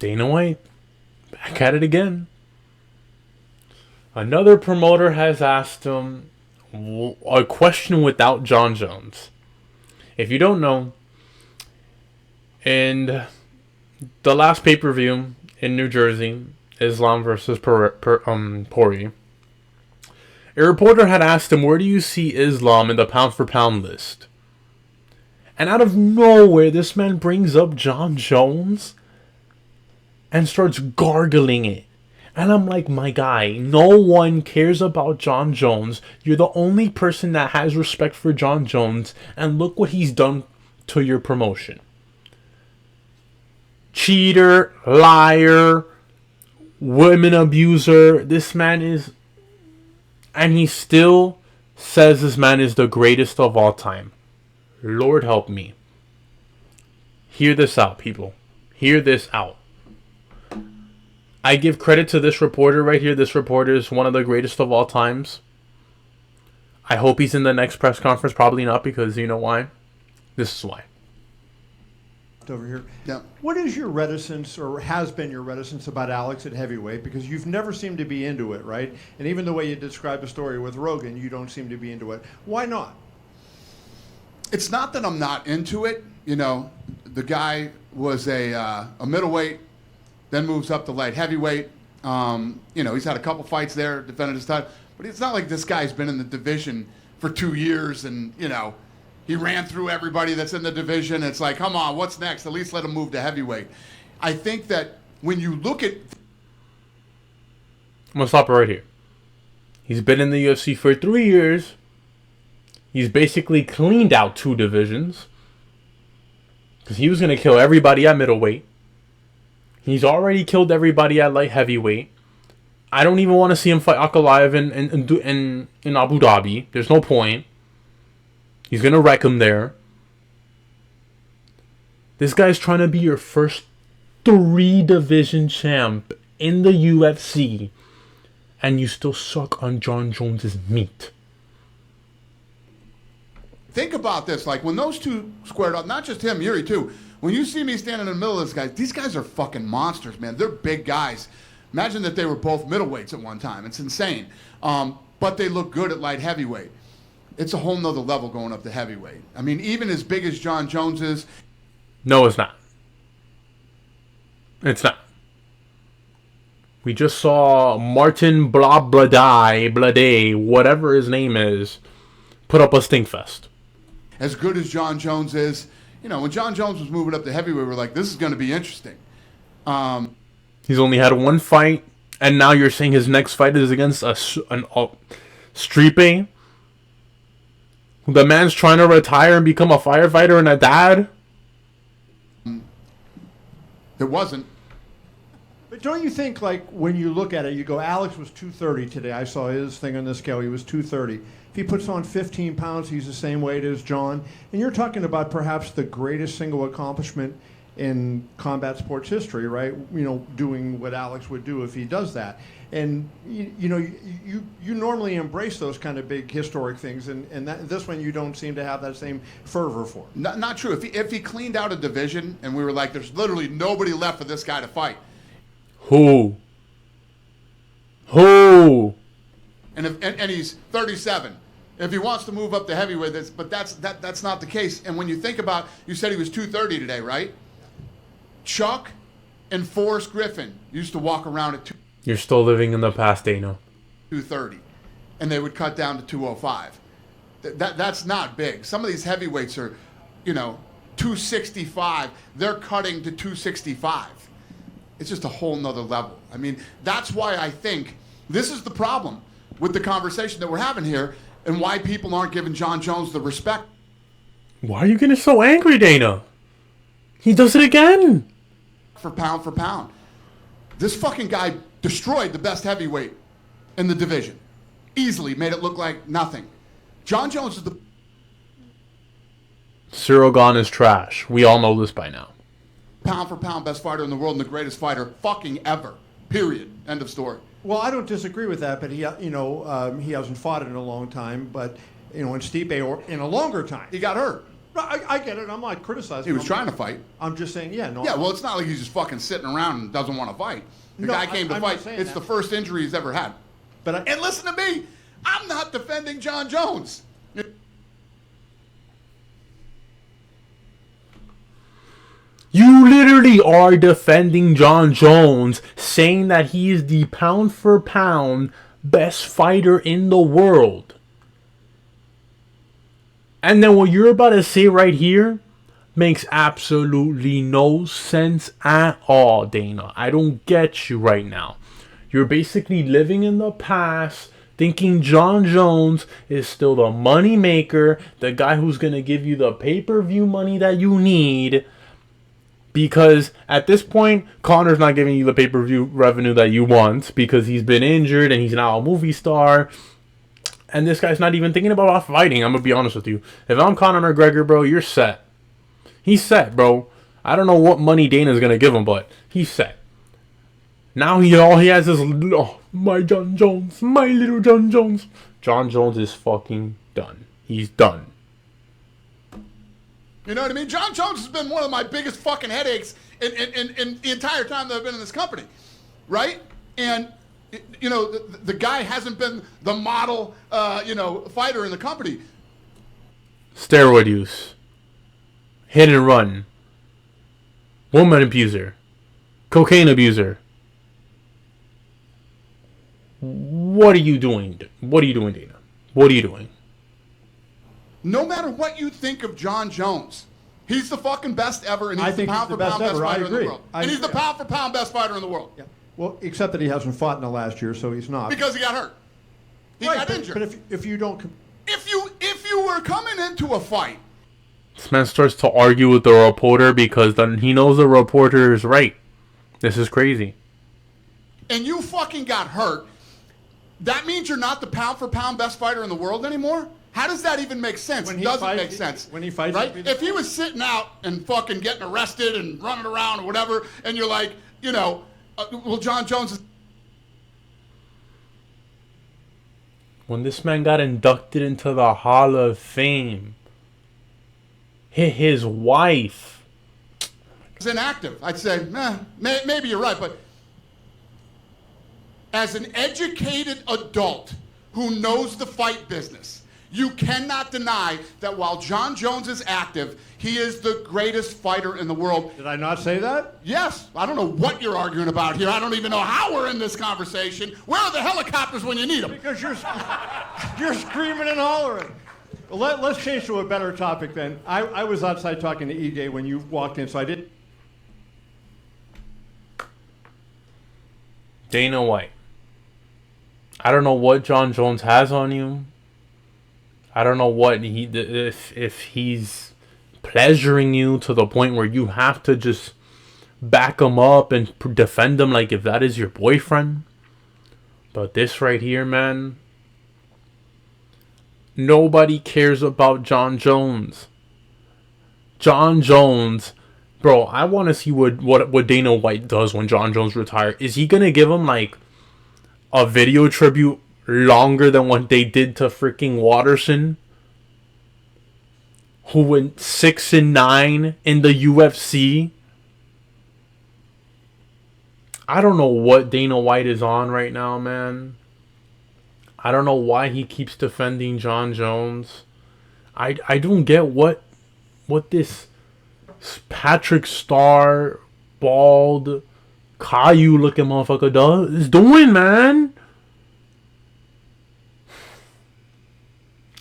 Dana White, back at it again. Another promoter has asked him a question without Jon Jones. If you don't know, in the last pay-per-view in New Jersey, Islam versus Pori, a reporter had asked him, where do you see Islam in the pound-for-pound list? And out of nowhere, this man brings up Jon Jones and starts gargling it. And I'm like, my guy, no one cares about Jon Jones. You're the only person that has respect for Jon Jones. And look what he's done to your promotion. Cheater, liar, women abuser. This man is... And he still says this man is the greatest of all time. Lord help me. Hear this out, people. Hear this out. I give credit to this reporter right here. This reporter is one of the greatest of all times. I hope he's in the next press conference. Probably not, because you know why? This is why. Over here. Yeah. What is your reticence, or has been your reticence, about Alex at heavyweight? Because you've never seemed to be into it, right? And even the way you describe the story with Rogan, you don't seem to be into it. Why not? It's not that I'm not into it. You know, the guy was a middleweight, then moves up to light heavyweight. You know, he's had a couple fights there, defended his title. But it's not like this guy's been in the division for 2 years and, you know, he ran through everybody that's in the division. It's like, come on, what's next? At least let him move to heavyweight. I think that when you look at... I'm going to stop it right here. He's been in the UFC for 3 years. He's basically cleaned out 2 divisions. Because he was going to kill everybody at middleweight. He's already killed everybody at light heavyweight. I don't even want to see him fight Ankalaev in Abu Dhabi. There's no point. He's going to wreck him there. This guy's trying to be your first 3-division champ in the UFC. And you still suck on Jon Jones' meat. Think about this. Like, when those two squared up, not just him, Yuri too. When you see me standing in the middle of these guys are fucking monsters, man. They're big guys. Imagine that they were both middleweights at one time. It's insane. But they look good at light heavyweight. It's a whole nother level going up to heavyweight. I mean, even as big as Jon Jones is. No, it's not. It's not. We just saw Martin Blade, whatever his name is, put up a stinkfest. As good as Jon Jones is, you know, when Jon Jones was moving up to heavyweight, we're like, this is going to be interesting. He's only had 1 fight, and now you're saying his next fight is against a Stipe? The man's trying to retire and become a firefighter and a dad? It wasn't. But don't you think, like, when you look at it, you go, Alex was 230 today. I saw his thing on the scale. He was 230. If he puts on 15 pounds, he's the same weight as Jon. And you're talking about perhaps the greatest single accomplishment in combat sports history, right? You know, doing what Alex would do if he does that. And, you know, you normally embrace those kind of big historic things. And this one you don't seem to have that same fervor for. Not true. If he cleaned out a division and we were like, there's literally nobody left for this guy to fight. Who? And he's 37. If he wants to move up to heavyweight, that's not the case. And when you think about, you said he was 230 today, right? Chuck and Forrest Griffin used to walk around at You're still living in the past, Dana. 230, and they would cut down to 205. That's not big. Some of these heavyweights are, you know, 265. They're cutting to 265. It's just a whole nother level. I mean, that's why I think this is the problem with the conversation that we're having here and why people aren't giving Jon Jones the respect. Why are you getting so angry, Dana? He does it again. For pound. This fucking guy destroyed the best heavyweight in the division. Easily made it look like nothing. Jon Jones is the... Cyril Gane is trash. We all know this by now. Pound for pound best fighter in the world and the greatest fighter fucking ever. Period. End of story. Well, I don't disagree with that, but he hasn't fought in a long time. But, you know, in Stipe, or in a longer time. He got hurt. No, I get it. I'm not criticizing. He was trying to fight. I'm just saying, yeah, no. Yeah, well, it's not like he's just fucking sitting around and doesn't want to fight. The guy came to I'm fight. not saying It's that. the first injury he's ever had. And listen to me. I'm not defending Jon Jones. You literally are defending Jon Jones, saying that he is the pound for pound best fighter in the world. And then what you're about to say right here makes absolutely no sense at all, Dana. I don't get you right now. You're basically living in the past, thinking Jon Jones is still the money maker, the guy who's going to give you the pay-per-view money that you need. Because at this point, Conor's not giving you the pay-per-view revenue that you want because he's been injured and he's now a movie star. And this guy's not even thinking about fighting. I'm going to be honest with you. If I'm Conor McGregor, bro, you're set. He's set, bro. I don't know what money Dana's going to give him, but he's set. Now all he has is, oh, my Jon Jones. My little Jon Jones. Jon Jones is fucking done. He's done. You know what I mean? Jon Jones has been one of my biggest fucking headaches in the entire time that I've been in this company. Right? And, you know, the guy hasn't been the model, fighter in the company. Steroid use. Hit and run. Woman abuser. Cocaine abuser. What are you doing? What are you doing, Dana? What are you doing? No matter what you think of Jon Jones, he's the fucking best ever, and I he's the think he's pound the for pound best best ever. I fighter in the agree. world. I And he's the agree. pound for pound best fighter in the world. Yeah. Well, except that he hasn't fought in the last year, so he's not. Because he got hurt. He Right, got but, injured. But if you don't, If you were coming into a fight, This man starts to argue with the reporter because then he knows the reporter is right. This is crazy. and you fucking got hurt, that means you're not the pound for pound best fighter in the world anymore? How does that even make sense? When It he doesn't fights- make sense. when he fights, right? he'll be the- If he was sitting out and fucking getting arrested and running around or whatever, and you're like, well, Jon Jones is. When this man got inducted into the Hall of Fame, his wife. Inactive. I'd say, maybe you're right, but as an educated adult who knows the fight business, you cannot deny that while Jon Jones is active, he is the greatest fighter in the world. did I not say that? Yes, I don't know what you're arguing about here. I don't even know how we're in this conversation. Where are the helicopters when you need them? Because you're screaming and hollering. Well, let's change to a better topic then. I was outside talking to Ige when you walked in, so I did. Dana White. I don't know what Jon Jones has on you. I don't know what if he's pleasuring you to the point where you have to just back him up and defend him like if that is your boyfriend. But this right here, man, nobody cares about Jon Jones. Jon Jones, bro, I want to see what Dana White does when Jon Jones retires. Is he gonna give him like a video tribute longer than what they did to freaking Watterson, who went 6-9 in the UFC? I don't know what Dana White is on right now, man. I don't know why he keeps defending Jon Jones. I don't get what this Patrick Star, bald, Caillou looking motherfucker is doing, man.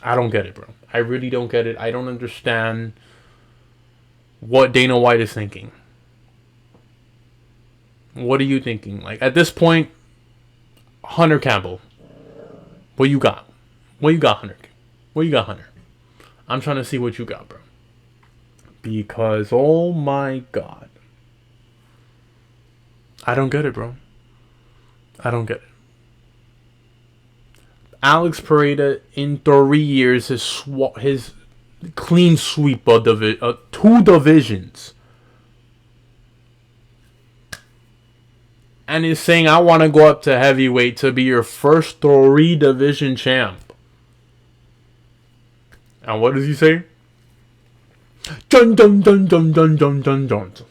I don't get it, bro. I really don't get it. I don't understand what Dana White is thinking. What are you thinking? Like, at this point, Hunter Campbell. What you got? What you got, Hunter? What you got, Hunter? I'm trying to see what you got, bro. Because, oh my God. I don't get it, bro. I don't get it. Alex Pereira, in 3 years, his clean sweep of 2 divisions. And is saying, I want to go up to heavyweight to be your first 3 division champ. And what does he say? Jon Jones, Jon Jones, Jon Jones, Jon Jones.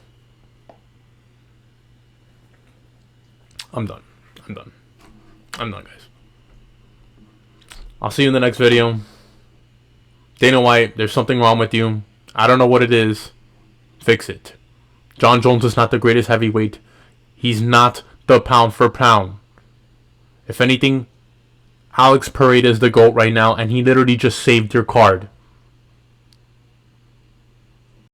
I'm done. I'm done. I'm done, guys. I'll see you in the next video. Dana White, there's something wrong with you. I don't know what it is. Fix it. Jon Jones is not the greatest heavyweight. He's not the pound for pound. If anything, Alex Pereira is the GOAT right now, and he literally just saved your card.